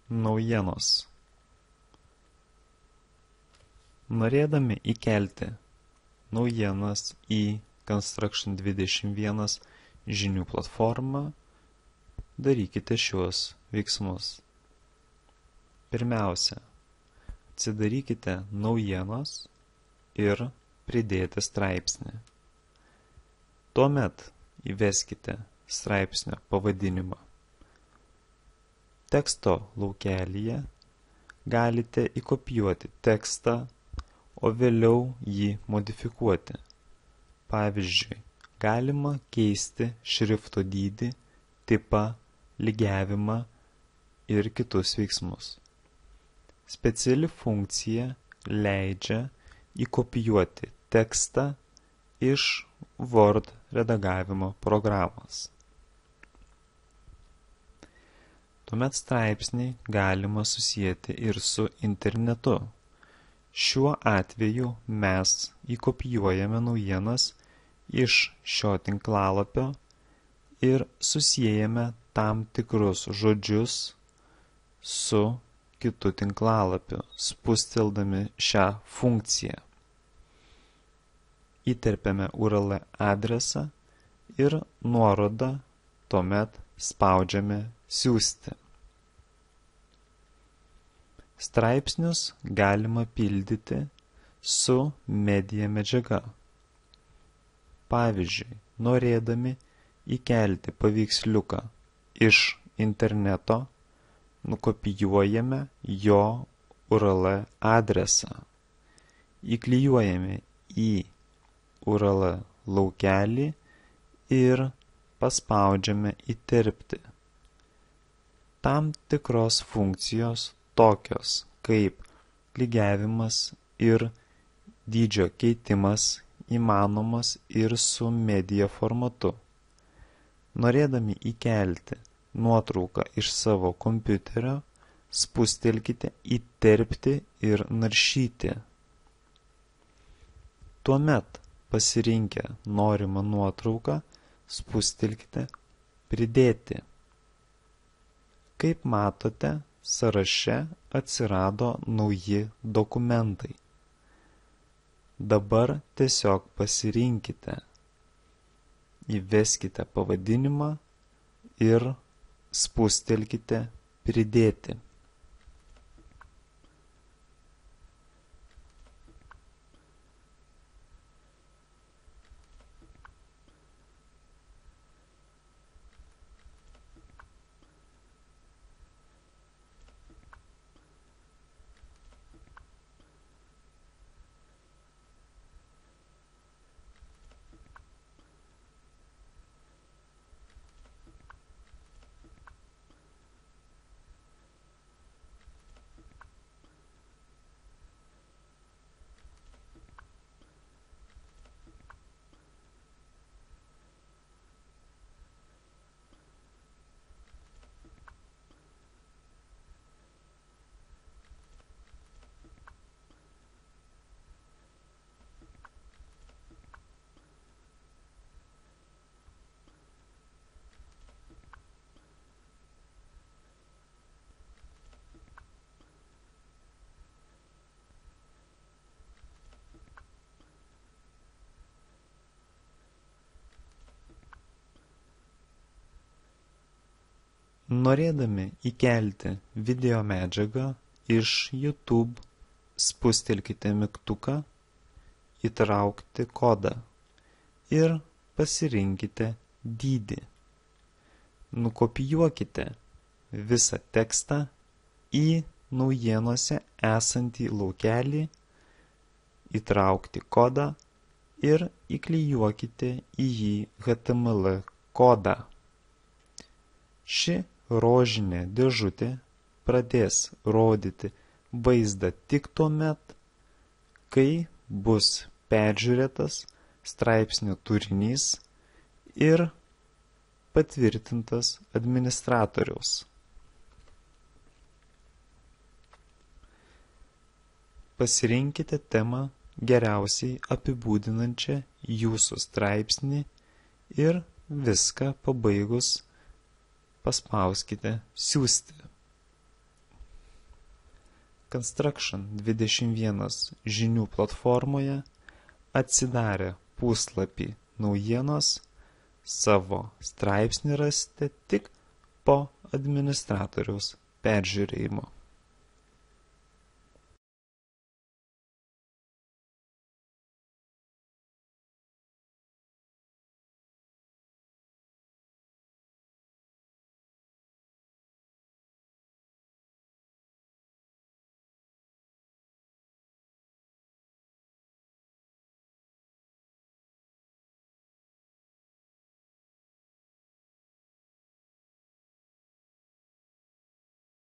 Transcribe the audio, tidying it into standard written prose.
Naujienos. Norėdami įkelti naujienas į Construction21 žinių platformą, darykite šiuos veiksmus. Pirmiausia, atsidarykite naujienos ir pridėti straipsnį. Tuomet įveskite straipsnio pavadinimą. Teksto laukelyje galite įkopijuoti tekstą, o vėliau jį modifikuoti. Pavyzdžiui, galima keisti šrifto dydį, tipą, lygiavimą ir kitus veiksmus. Speciali funkcija leidžia įkopijuoti tekstą iš Word redagavimo programos. Tuomet straipsnį galima susijęti ir su internetu. Šiuo atveju mes įkopijuojame naujienas iš šio tinklalapio ir susijęjame tam tikrus žodžius su kitu tinklalapiu, spusteldami šią funkciją. Įterpiame URL adresą ir nuorodą, tuomet spaudžiame siųsti. Straipsnius galima pildyti su media medžiaga. Pavyzdžiui, norėdami įkelti paveiksliuką iš interneto, nukopijuojame jo URL adresą, įklijuojame į URL laukelį ir paspaudžiame įterpti. Tam tikros funkcijos tokios kaip lygiavimas ir dydžio keitimas įmanomas ir su media formatu. Norėdami įkelti nuotrauką iš savo kompiuterio, spustelkite įterpti ir naršyti. Tuomet pasirinkę norimą nuotrauką, spustelkite pridėti. Kaip matote, sąraše atsirado nauji dokumentai. Dabar tiesiog pasirinkite, įveskite pavadinimą ir spustelkite pridėti. Norėdami įkelti video medžiagą iš YouTube, spustelkite mygtuką įtraukti kodą ir pasirinkite dydį. Nukopijuokite visą tekstą į naujienose esantį laukelį, įtraukti kodą ir įklijuokite į jį HTML kodą. Ši rožinė dėžutė pradės rodyti vaizdą tik tuomet, kai bus peržiūrėtas straipsnio turinys ir patvirtintas administratoriaus. Pasirinkite temą geriausiai apibūdinančią jūsų straipsnį ir viską pabaigus paspauskite siųsti. Construction 21 žinių platformoje atsidarę puslapį naujienos, savo straipsnį rasite tik po administratoriaus peržiūrėjimo.